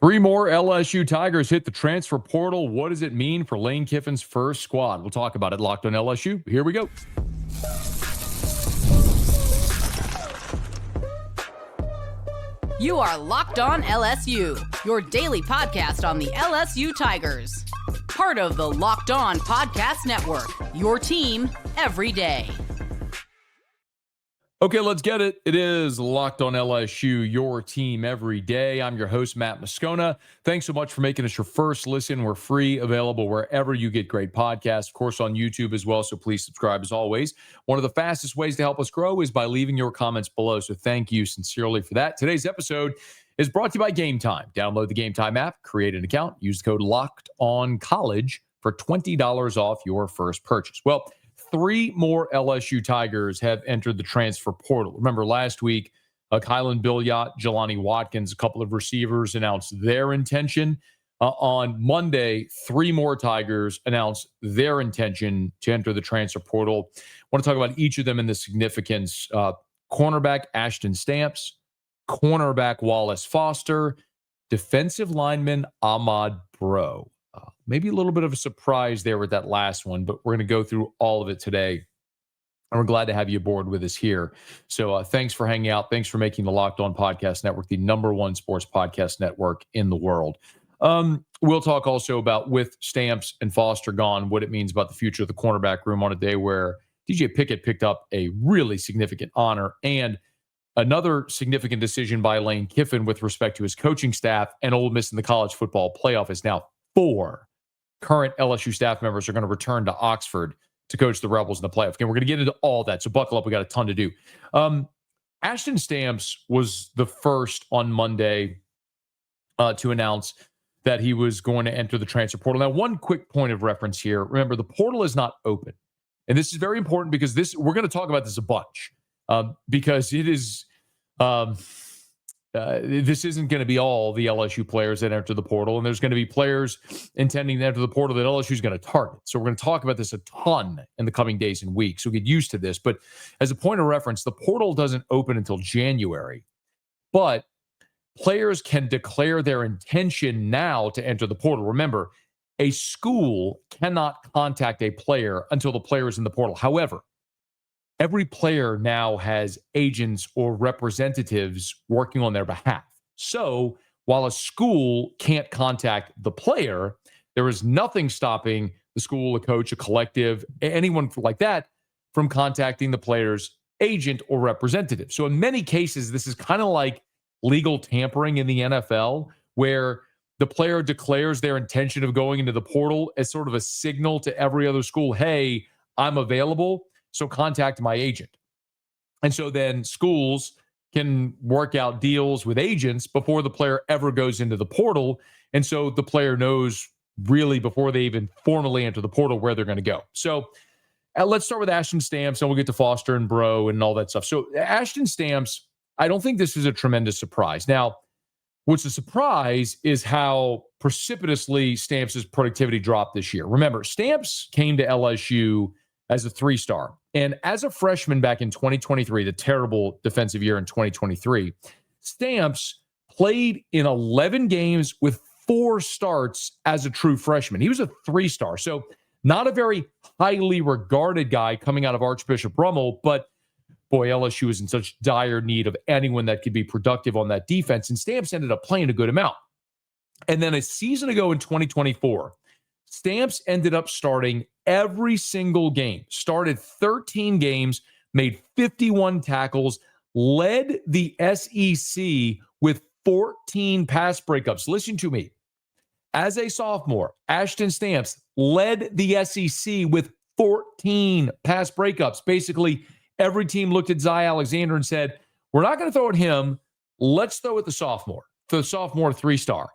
Three more LSU Tigers hit the transfer portal. What does it mean for Lane Kiffin's first squad? We'll talk about it. Locked on LSU. Here we go. You are Locked On LSU, your daily podcast on the LSU Tigers. Part of the Locked On Podcast Network, your team every day. Okay, let's get it. It is Locked On LSU, your team every day. I'm your host, Matt Moscona. Thanks so much for making us your first listen. We're free, available wherever you get great podcasts, of course, on YouTube as well. So please subscribe as always. One of the fastest ways to help us grow is by leaving your comments below. So thank you sincerely for that. Today's episode is brought to you by Game Time. Download the Game Time app, create an account, use the code LOCKEDONCollege for $20 off your first purchase. Well, three more LSU Tigers have entered the transfer portal. Remember last week, Kylan Billiot, Jelani Watkins, a couple of receivers announced their intention. On Monday, three more Tigers announced their intention to enter the transfer portal. I want to talk about each of them and the significance. Cornerback Ashton Stamps, cornerback Wallace Foster, defensive lineman Ahmad Breaux. Maybe a little bit of a surprise there with that last one, but we're going to go through all of it today. And we're glad to have you aboard with us here. So thanks for hanging out. Thanks for making the Locked On Podcast Network the #1 sports podcast network in the world. We'll talk also about, with Stamps and Foster gone, what it means about the future of the cornerback room on a day where DJ Pickett picked up a really significant honor and another significant decision by Lane Kiffin with respect to his coaching staff, and Ole Miss in the college football playoff is now 4 current LSU staff members are going to return to Oxford to coach the Rebels in the playoff game. We're going to get into all that, so buckle up. We got a ton to do. Ashton Stamps was the first on Monday to announce that he was going to enter the transfer portal. Now, one quick point of reference here. Remember, the portal is not open. And this is very important because we're going to talk about this a bunch because it is this isn't going to be all the LSU players that enter the portal, and there's going to be players intending to enter the portal that LSU is going to target. So we're going to talk about this a ton in the coming days and weeks. So get used to this. But as a point of reference, the portal doesn't open until January, but players can declare their intention now to enter the portal. Remember, a school cannot contact a player until the player is in the portal. However, every player now has agents or representatives working on their behalf. So while a school can't contact the player, there is nothing stopping the school, a coach, a collective, anyone like that from contacting the player's agent or representative. So in many cases, this is kind of like legal tampering in the NFL, where the player declares their intention of going into the portal as sort of a signal to every other school, hey, I'm available, so contact my agent. And so then schools can work out deals with agents before the player ever goes into the portal. And so the player knows really before they even formally enter the portal where they're going to go. So let's start with Ashton Stamps, and we'll get to Foster and Breaux and all that stuff. So Ashton Stamps, I don't think this is a tremendous surprise. Now, what's a surprise is how precipitously Stamps' productivity dropped this year. Remember, Stamps came to LSU as a 3-star. And as a freshman back in 2023, the terrible defensive year in 2023, Stamps played in 11 games with 4 starts as a true freshman. He was a 3-star. So not a very highly regarded guy coming out of Archbishop Rummel, but boy, LSU is in such dire need of anyone that could be productive on that defense. And Stamps ended up playing a good amount. And then a season ago in 2024, Stamps ended up starting every single game, started 13 games, made 51 tackles, led the SEC with 14 pass breakups. Listen to me. As a sophomore, Ashton Stamps led the SEC with 14 pass breakups. Basically, every team looked at Zy Alexander and said, we're not going to throw at him. Let's throw at the sophomore 3-star.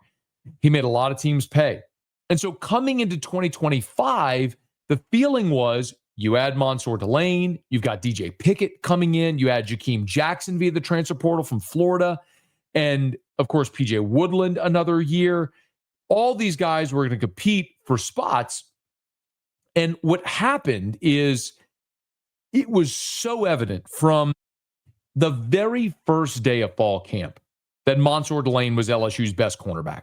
He made a lot of teams pay. And so coming into 2025, the feeling was you add Mansour Delane, you've got DJ Pickett coming in, you add Jakeem Jackson via the transfer portal from Florida, and of course, PJ Woodland another year. All these guys were going to compete for spots. And what happened is it was so evident from the very first day of fall camp that Mansour Delane was LSU's best cornerback.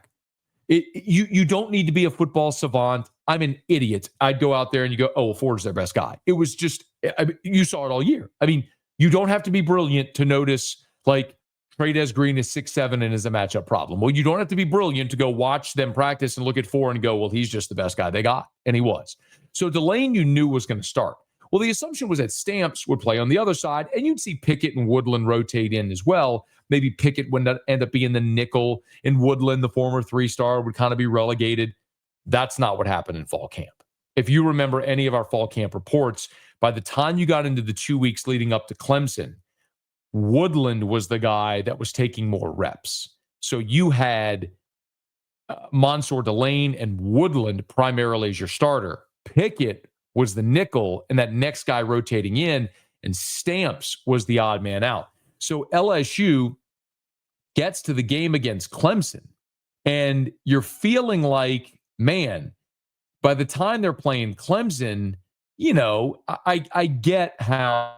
You don't need to be a football savant. I'm an idiot. I'd go out there and you go, oh, Ford's their best guy. It was just, you saw it all year. I mean, you don't have to be brilliant to notice, like, Trey Green is 6'7" and is a matchup problem. Well, you don't have to be brilliant to go watch them practice and look at Ford and go, well, he's just the best guy they got. And he was. So Delane, you knew was going to start. Well, the assumption was that Stamps would play on the other side, and you'd see Pickett and Woodland rotate in as well. Maybe Pickett would end up being the nickel, and Woodland, the former 3-star, would kind of be relegated. That's not what happened in fall camp. If you remember any of our fall camp reports, by the time you got into the 2 weeks leading up to Clemson, Woodland was the guy that was taking more reps. So you had Mansour Delane and Woodland primarily as your starter. Pickett was the nickel, and that next guy rotating in, and Stamps was the odd man out. So LSU gets to the game against Clemson, and you're feeling like, man, by the time they're playing Clemson, you know, I get how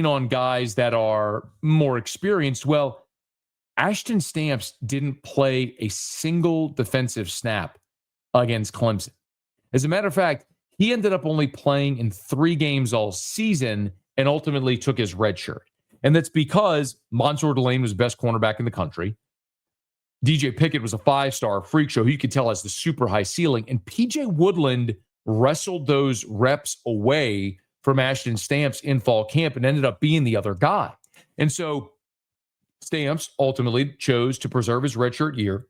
on guys that are more experienced. Well, Ashton Stamps didn't play a single defensive snap against Clemson. As a matter of fact, he ended up only playing in 3 games all season and ultimately took his red shirt. And that's because Mansour Delane was the best cornerback in the country. DJ Pickett was a 5-star freak show. You could tell has the super high ceiling. And PJ Woodland wrestled those reps away from Ashton Stamps in fall camp and ended up being the other guy. And so Stamps ultimately chose to preserve his redshirt year,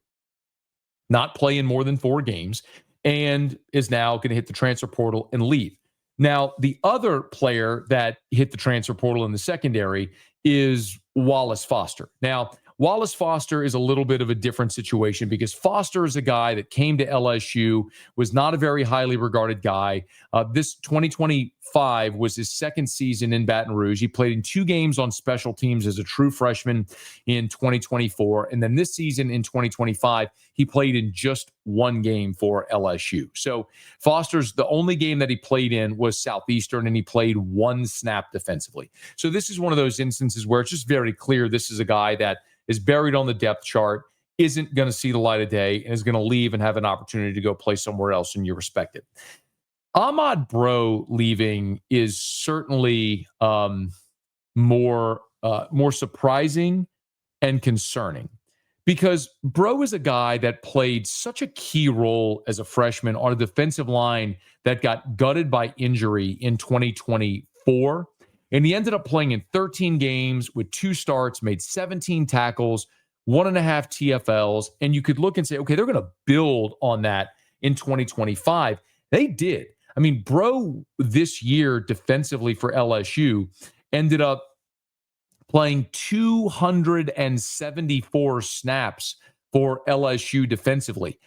not play in more than 4 games, and is now going to hit the transfer portal and leave. Now, the other player that hit the transfer portal in the secondary is Wallace Foster. Now, Wallace Foster is a little bit of a different situation because Foster is a guy that came to LSU, was not a very highly regarded guy. This 2025 was his second season in Baton Rouge. He played in 2 games on special teams as a true freshman in 2024. And then this season in 2025, he played in just 1 game for LSU. So Foster's, the only game that he played in was Southeastern, and he played 1 snap defensively. So this is one of those instances where it's just very clear this is a guy that is buried on the depth chart, isn't going to see the light of day, and is going to leave and have an opportunity to go play somewhere else, and you respect it. Ahmad Breaux leaving is certainly more surprising and concerning because Breaux is a guy that played such a key role as a freshman on a defensive line that got gutted by injury in 2024. And he ended up playing in 13 games with 2 starts, made 17 tackles, 1.5 TFLs. And you could look and say, okay, they're going to build on that in 2025. They did. I mean, Breaux this year defensively for LSU ended up playing 274 snaps for LSU defensively.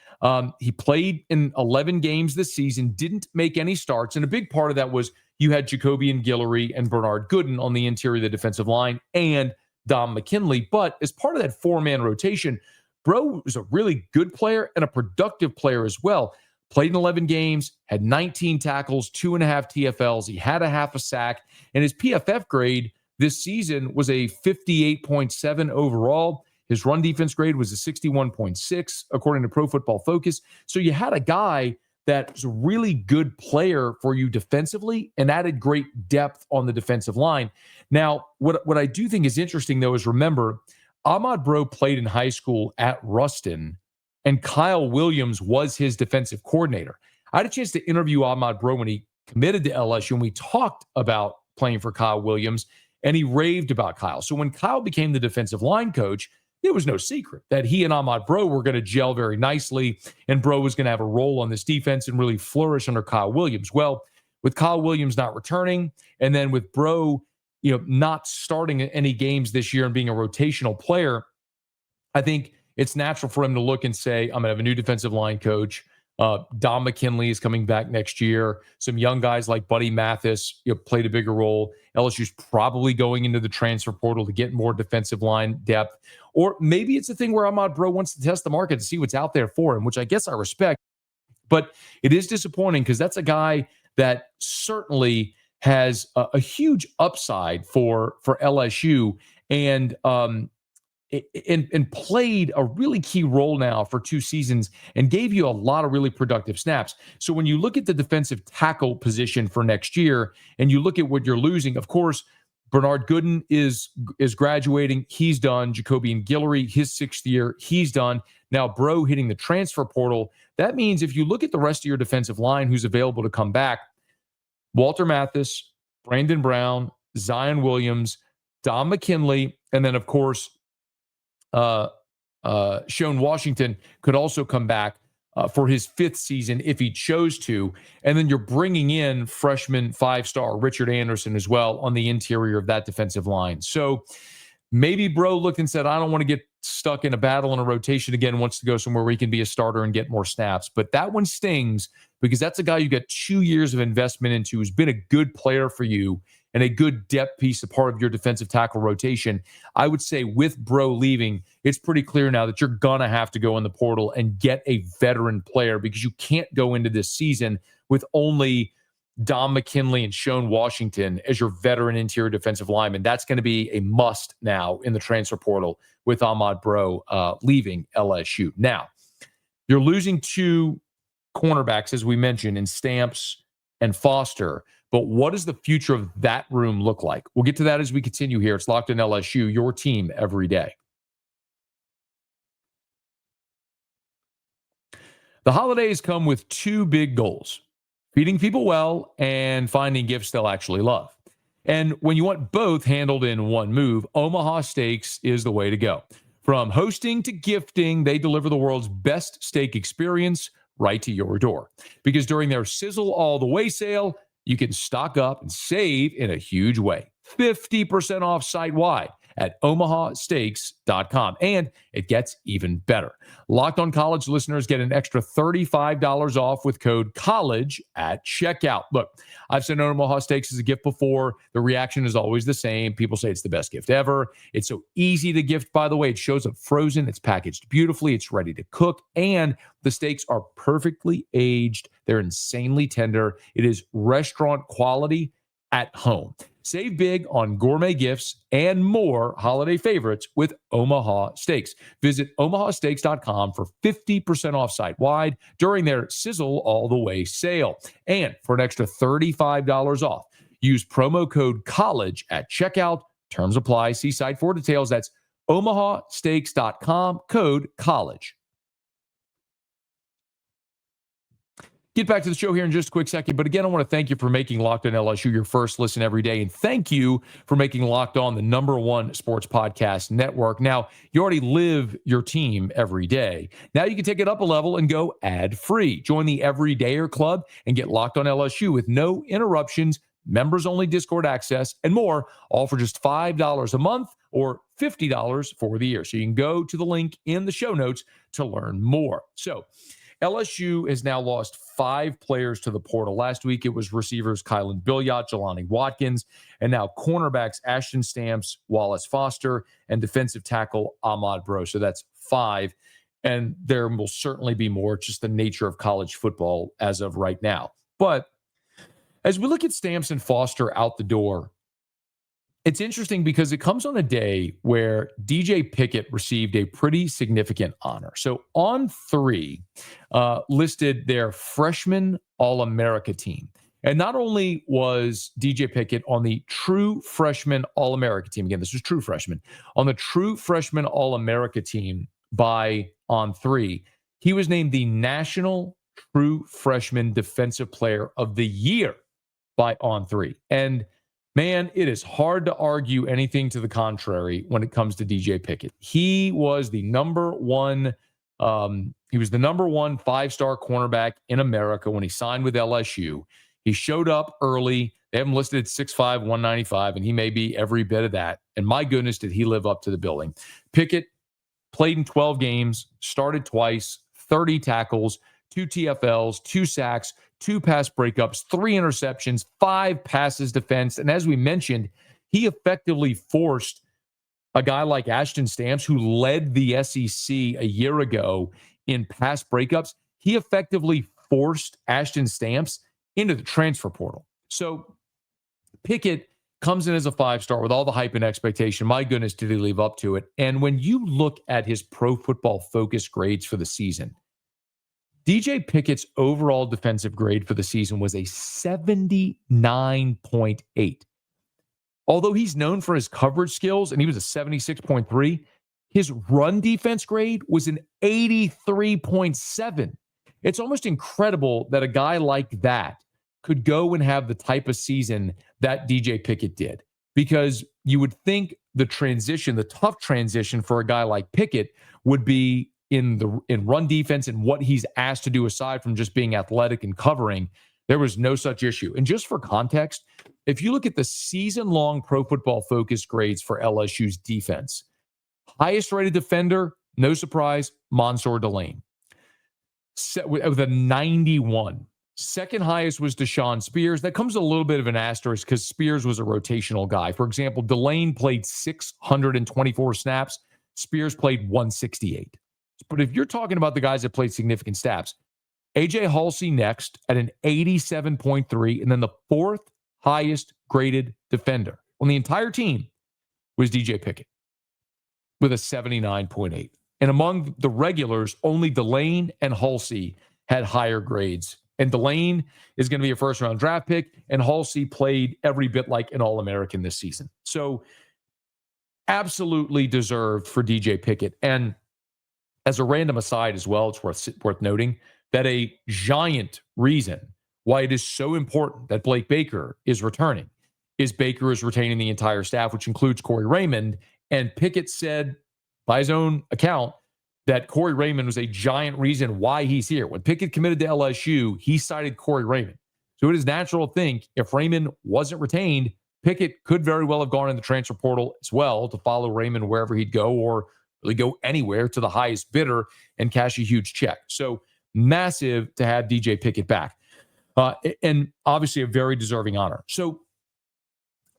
He played in 11 games this season, didn't make any starts. And a big part of that was you had Jacobian Guillory and Bernard Gooden on the interior of the defensive line and Dom McKinley. But as part of that 4-man rotation, Breaux was a really good player and a productive player as well. Played in 11 games, had 19 tackles, 2.5 TFLs. He had a half a sack. And his PFF grade this season was a 58.7 overall. His run defense grade was a 61.6, according to Pro Football Focus. So you had a guy that was a really good player for you defensively and added great depth on the defensive line. Now, what I do think is interesting, though, is remember, Ahmad Breaux played in high school at Ruston, and Kyle Williams was his defensive coordinator. I had a chance to interview Ahmad Breaux when he committed to LSU, and we talked about playing for Kyle Williams, and he raved about Kyle. So when Kyle became the defensive line coach, it was no secret that he and Ahmad Breaux were going to gel very nicely, and Breaux was going to have a role on this defense and really flourish under Kyle Williams. Well, with Kyle Williams not returning, and then with Breaux, not starting any games this year and being a rotational player, I think it's natural for him to look and say, I'm going to have a new defensive line coach. Dom McKinley is coming back next year. Some young guys like Buddy Mathis played a bigger role. LSU's probably going into the transfer portal to get more defensive line depth. Or maybe it's a thing where Ahmad Breaux wants to test the market to see what's out there for him, which I guess I respect. But it is disappointing because that's a guy that certainly has a huge upside for LSU, and played a really key role now for 2 seasons and gave you a lot of really productive snaps. So when you look at the defensive tackle position for next year and you look at what you're losing, of course, Bernard Gooden is graduating. He's done. Jacobian Guillory, his 6th year, he's done. Now Breaux hitting the transfer portal. That means if you look at the rest of your defensive line who's available to come back, Walter Mathis, Brandon Brown, Zion Williams, Don McKinley, and then, of course, Sean Washington could also come back for his 5th season if he chose to. And then you're bringing in freshman 5-star Richard Anderson as well on the interior of that defensive line. So maybe Breaux looked and said, I don't want to get stuck in a battle in a rotation again, wants to go somewhere where he can be a starter and get more snaps. But that one stings because that's a guy you got 2 years of investment into who's been a good player for you and a good depth piece, a part of your defensive tackle rotation. I would say with Breaux leaving, it's pretty clear now that you're going to have to go in the portal and get a veteran player because you can't go into this season with only Don McKinley and Sean Washington as your veteran interior defensive lineman. That's going to be a must now in the transfer portal with Ahmad Breaux leaving LSU. Now, you're losing 2 cornerbacks, as we mentioned, in Stamps and Foster. But what does the future of that room look like? We'll get to that as we continue here. It's Locked On LSU, your team every day. The holidays come with 2 big goals: feeding people well and finding gifts they'll actually love. And when you want both handled in one move, Omaha Steaks is the way to go. From hosting to gifting, they deliver the world's best steak experience right to your door. Because during their Sizzle All the Way sale, you can stock up and save in a huge way. 50% off site-wide at omahasteaks.com. And it gets even better. Locked On College listeners get an extra $35 off with code COLLEGE at checkout. Look, I've sent Omaha Steaks as a gift before. The reaction is always the same. People say it's the best gift ever. It's so easy to gift, by the way. It shows up frozen. It's packaged beautifully. It's ready to cook. And the steaks are perfectly aged. They're insanely tender. It is restaurant quality at home. Save big on gourmet gifts and more holiday favorites with Omaha Steaks. Visit omahasteaks.com for 50% off site-wide during their Sizzle All the Way sale. And for an extra $35 off, use promo code COLLEGE at checkout. Terms apply. See site for details. That's omahasteaks.com, code COLLEGE. Get back to the show here in just a quick second. But again, I want to thank you for making Locked On LSU your first listen every day. And thank you for making Locked On the #1 sports podcast network. Now, you already live your team every day. Now you can take it up a level and go ad-free. Join the Everydayer Club and get Locked On LSU with no interruptions, members-only Discord access, and more, all for just $5 a month or $50 for the year. So you can go to the link in the show notes to learn more. So LSU has now lost 5 players to the portal. Last week, it was receivers Kylan Billiot, Jelani Watkins, and now cornerbacks Ashton Stamps, Wallace Foster, and defensive tackle Ahmad Breaux. So that's 5, and there will certainly be more, just the nature of college football as of right now. But as we look at Stamps and Foster out the door, it's interesting because it comes on a day where DJ Pickett received a pretty significant honor. So On3 listed their freshman All-America team. And not only was DJ Pickett on the true freshman All-America team, again, this was true freshman, on the true freshman All-America team by On3, he was named the National True Freshman Defensive Player of the Year by On3. And man, it is hard to argue anything to the contrary when it comes to DJ Pickett. He was the number one 5-star cornerback in America when he signed with LSU. He showed up early. They have him listed at 6'5", 195, and he may be every bit of that. And my goodness, did he live up to the billing. Pickett played in 12 games, started twice, 30 tackles, 2 TFLs, 2 sacks, 2 pass breakups, 3 interceptions, 5 passes defense. And as we mentioned, he effectively forced a guy like Ashton Stamps, who led the SEC a year ago in pass breakups. He effectively forced Ashton Stamps into the transfer portal. So Pickett comes in as a 5-star with all the hype and expectation. My goodness, did he live up to it? And when you look at his Pro Football Focus grades for the season, DJ Pickett's overall defensive grade for the season was a 79.8. Although he's known for his coverage skills, and he was a 76.3, his run defense grade was an 83.7. It's almost incredible that a guy like that could go and have the type of season that DJ Pickett did, because you would think the tough transition for a guy like Pickett would be in run defense and what he's asked to do aside from just being athletic and covering. There was no such issue. And just for context, if you look at the season-long Pro Football Focus grades for LSU's defense, highest rated defender, no surprise, Mansour Delane, with a 91. Second highest was Deshaun Spears. That comes a little bit of an asterisk because Spears was a rotational guy. For example, Delane played 624 snaps. Spears played 168. But if you're talking about the guys that played significant snaps, AJ Halsey next at an 87.3, and then the fourth highest graded defender on the entire team was DJ Pickett with a 79.8. And among the regulars, only Delane and Halsey had higher grades. And Delane is going to be a first-round draft pick, and Halsey played every bit like an All-American this season. So absolutely deserved for DJ Pickett. And as a random aside as well, it's worth noting that a giant reason why it is so important that Blake Baker is returning is Baker is retaining the entire staff, which includes Corey Raymond. And Pickett said by his own account that Corey Raymond was a giant reason why he's here. When Pickett committed to LSU, he cited Corey Raymond. So it is natural to think if Raymond wasn't retained, Pickett could very well have gone in the transfer portal as well to follow Raymond wherever he'd go, or really go anywhere to the highest bidder and cash a huge check. So massive to have DJ Pickett back. And obviously a very deserving honor. So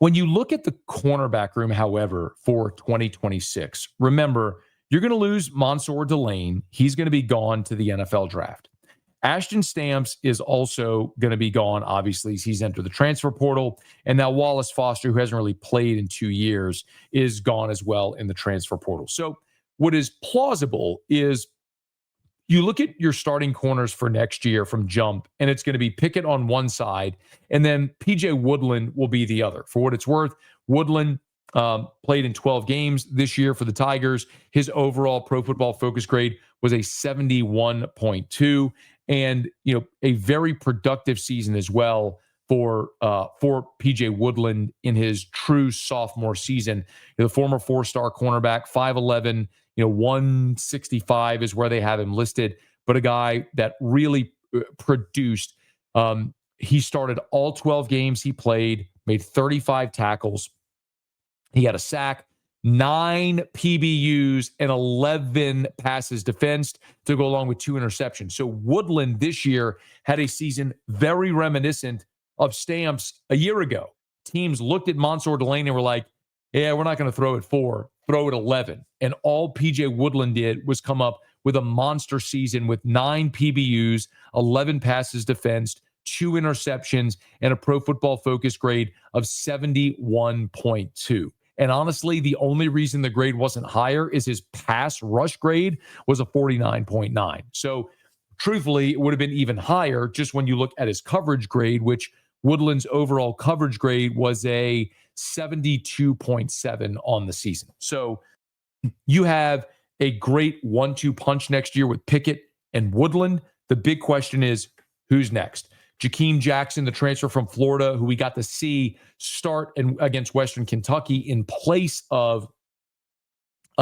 when you look at the cornerback room, however, for 2026, remember, you're going to lose Mansour Delane. He's going to be gone to the NFL draft. Ashton Stamps is also going to be gone, obviously. He's entered the transfer portal. And now Wallace Foster, who hasn't really played in 2 years, is gone as well in the transfer portal. So what is plausible is you look at your starting corners for next year from jump, and it's going to be Pickett on one side, and then PJ Woodland will be the other. For what it's worth, Woodland played in 12 games this year for the Tigers. His overall Pro Football Focus grade was a 71.2, and a very productive season as well for PJ Woodland in his true sophomore season. The former 4-star cornerback, 5'11", 165 is where they have him listed, but a guy that really produced. He started all 12 games he played, made 35 tackles. He had a sack, 9 PBUs, and 11 passes defensed to go along with 2 interceptions. So Woodland this year had a season very reminiscent of Stamps a year ago. Teams looked at Mansour Delane and were like, yeah, we're not going to throw it 4, throw it 11. And all PJ Woodland did was come up with a monster season with 9 PBUs, 11 passes defensed, 2 interceptions, and a Pro Football Focus grade of 71.2. And honestly, the only reason the grade wasn't higher is his pass rush grade was a 49.9. So truthfully, it would have been even higher just when you look at his coverage grade, which Woodland's overall coverage grade was a 72.7 on the season. So you have a great 1-2 punch next year with Pickett and Woodland. The big question is, who's next? Jakeem Jackson, the transfer from Florida, who we got to see start against Western Kentucky in place of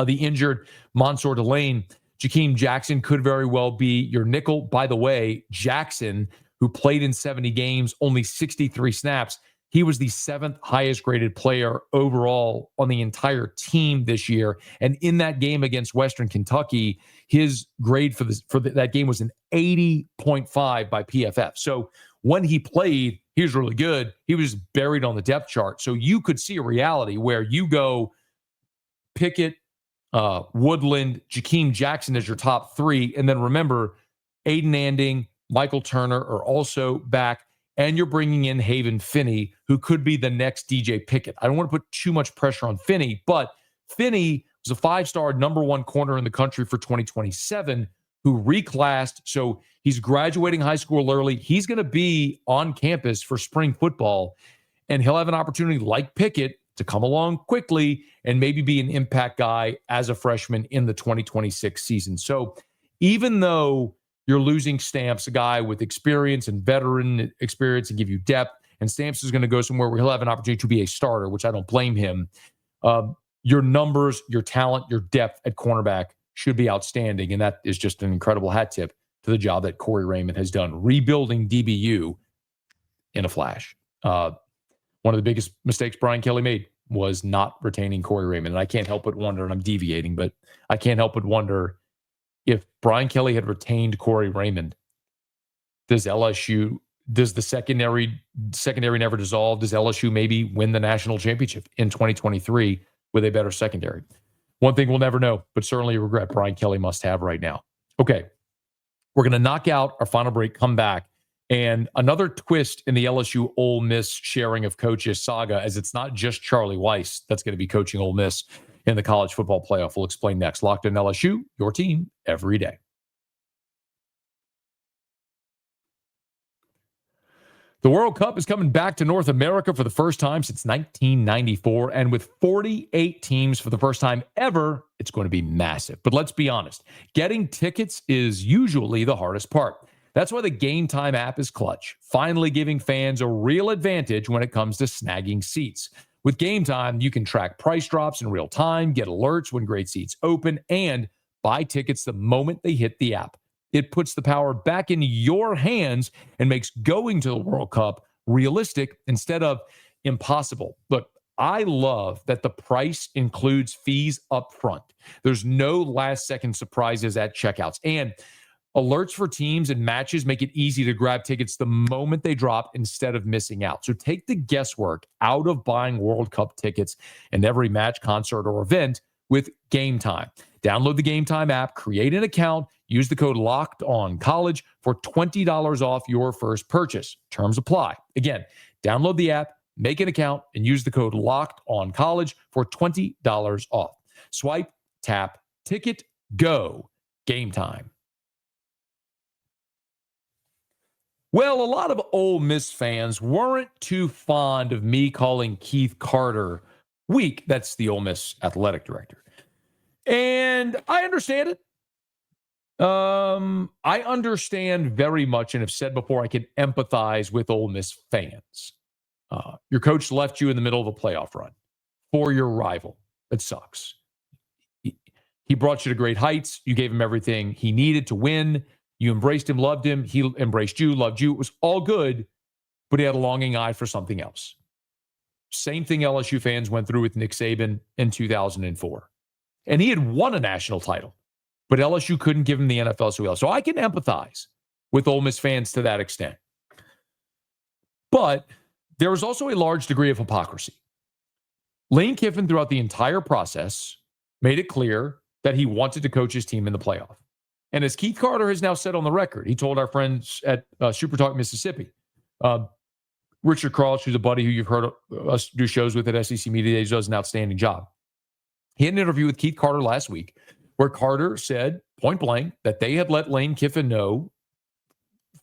the injured Mansour Delane. Jakeem Jackson could very well be your nickel. By the way, Jackson, who played in 70 games, only 63 snaps, he was the 7th highest graded player overall on the entire team this year. And in that game against Western Kentucky, his grade for that game was an 80.5 by PFF. So when he played, he was really good. He was buried on the depth chart. So you could see a reality where you go Pickett, Woodland, Jakeem Jackson as your top 3. And then remember, Aiden Anding, Michael Turner are also back. and you're bringing in Haven Finney, who could be the next DJ Pickett. I don't want to put too much pressure on Finney, but Finney was a 5-star number 1 corner in the country for 2027 who reclassed. So he's graduating high school early. He's going to be on campus for spring football, and he'll have an opportunity like Pickett to come along quickly and maybe be an impact guy as a freshman in the 2026 season. So even though you're losing Stamps, a guy with experience and veteran experience and give you depth, and Stamps is going to go somewhere where he'll have an opportunity to be a starter, which I don't blame him. Your numbers, your talent, your depth at cornerback should be outstanding, and that is just an incredible hat tip to the job that Corey Raymond has done, rebuilding DBU in a flash. One of the biggest mistakes Brian Kelly made was not retaining Corey Raymond. And I can't help but wonder, and I'm deviating, but I can't help but wonder if Brian Kelly had retained Corey Raymond, does the secondary never dissolve? Does LSU maybe win the national championship in 2023 with a better secondary? One thing we'll never know, but certainly a regret Brian Kelly must have right now. Okay, we're going to knock out our final break, come back, and another twist in the LSU Ole Miss sharing of coaches saga, as it's not just Charlie Weiss that's going to be coaching Ole Miss in the college football playoff. We'll explain next. Locked in LSU, your team every day. The World Cup is coming back to North America for the first time since 1994, and with 48 teams for the first time ever, it's going to be massive. But let's be honest, getting tickets is usually the hardest part. That's why the Game Time app is clutch, finally giving fans a real advantage when it comes to snagging seats. With Game Time, you can track price drops in real time, get alerts when great seats open, and buy tickets the moment they hit the app. It puts the power back in your hands and makes going to the World Cup realistic instead of impossible. Look, I love that the price includes fees up front. There's no last-second surprises at checkouts. And alerts for teams and matches make it easy to grab tickets the moment they drop instead of missing out. So take the guesswork out of buying World Cup tickets and every match, concert, or event with Game Time. Download the Game Time app, create an account, use the code LOCKEDONCollege for $20 off your first purchase. Terms apply. Again, download the app, make an account, and use the code LOCKEDONCollege for $20 off. Swipe, tap, ticket, go. Game Time. Well, a lot of Ole Miss fans weren't too fond of me calling Keith Carter weak. That's the Ole Miss athletic director. And I understand it. I understand very much, and have said before, I can empathize with Ole Miss fans. Your coach left you in the middle of a playoff run for your rival. It sucks. He brought you to great heights. You gave him everything he needed to win. You embraced him, loved him. He embraced you, loved you. It was all good, but he had a longing eye for something else. Same thing LSU fans went through with Nick Saban in 2004. And he had won a national title, but LSU couldn't give him the NFL So I can empathize with Ole Miss fans to that extent. But there was also a large degree of hypocrisy. Lane Kiffin, throughout the entire process, made it clear that he wanted to coach his team in the playoff. And as Keith Carter has now said on the record, he told our friends at Super Talk Mississippi, Richard Crouch, who's a buddy who you've heard us do shows with at SEC Media Days, does an outstanding job. He had an interview with Keith Carter last week where Carter said, point blank, that they had let Lane Kiffin know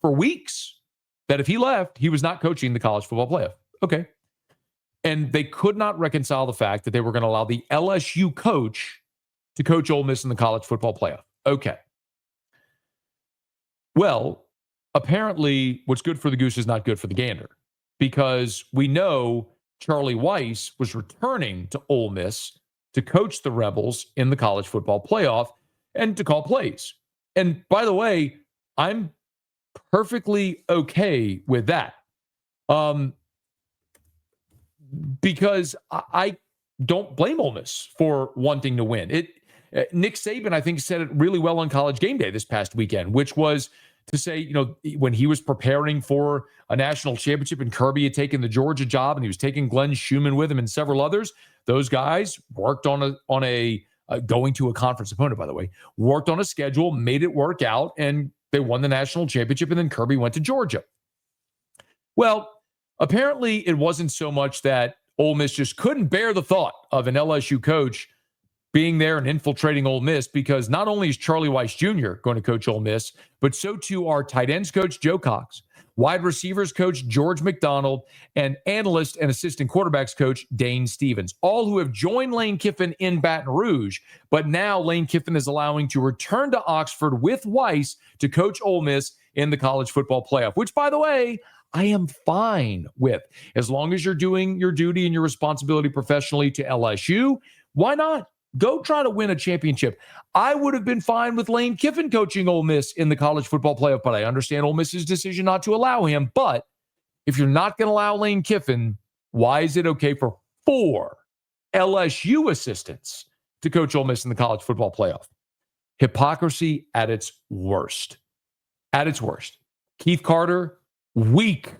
for weeks that if he left, he was not coaching the college football playoff. Okay. And they could not reconcile the fact that they were going to allow the LSU coach to coach Ole Miss in the college football playoff. Okay. Well, apparently what's good for the goose is not good for the gander, because we know Charlie Weiss was returning to Ole Miss to coach the Rebels in the college football playoff and to call plays. And by the way, I'm perfectly okay with that. Because I don't blame Ole Miss for wanting to win. Nick Saban, I think, said it really well on College Game Day this past weekend, which was to say, when he was preparing for a national championship and Kirby had taken the Georgia job and he was taking Glenn Schumann with him and several others, those guys worked on a going to a conference opponent, by the way, worked on a schedule, made it work out, and they won the national championship, and then Kirby went to Georgia. Well, apparently it wasn't so much that Ole Miss just couldn't bear the thought of an LSU coach being there and infiltrating Ole Miss, because not only is Charlie Weiss Jr. going to coach Ole Miss, but so too are tight ends coach Joe Cox, wide receivers coach George McDonald, and analyst and assistant quarterbacks coach Dane Stevens, all who have joined Lane Kiffin in Baton Rouge. But now Lane Kiffin is allowing to return to Oxford with Weiss to coach Ole Miss in the college football playoff, which, by the way, I am fine with. As long as you're doing your duty and your responsibility professionally to LSU, why not? Go try to win a championship. I would have been fine with Lane Kiffin coaching Ole Miss in the college football playoff, but I understand Ole Miss's decision not to allow him. But if you're not going to allow Lane Kiffin, why is it okay for 4 LSU assistants to coach Ole Miss in the college football playoff? Hypocrisy at its worst. At its worst. Keith Carter, weak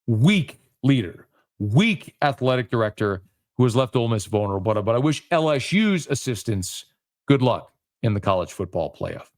leader, weak athletic director, who has left Ole Miss vulnerable. But I wish LSU's assistants good luck in the college football playoff.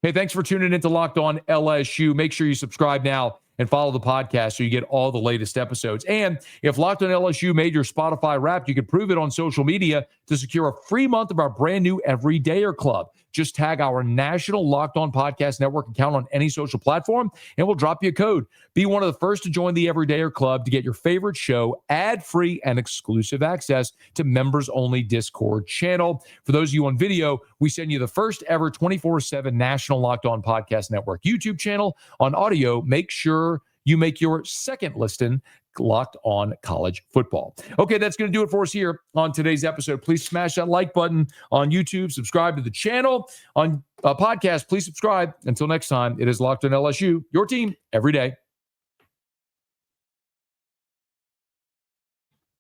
Hey, thanks for tuning in to Locked On LSU. Make sure you subscribe now and follow the podcast so you get all the latest episodes. And if Locked On LSU made your Spotify Wrapped, you can prove it on social media to secure a free month of our brand new Everydayer Club. Just tag our national Locked On Podcast Network account on any social platform, and we'll drop you a code. Be one of the first to join the Everydayer Club to get your favorite show ad-free and exclusive access to members-only Discord channel. For those of you on video, we send you the first ever 24/7 national Locked On Podcast Network YouTube channel. On audio, make sure you make your second listen Locked On College Football. Okay, that's going to do it for us here on today's episode. Please smash that like button on YouTube. Subscribe to the channel. On podcast, please subscribe. Until next time, it is Locked On LSU, your team every day.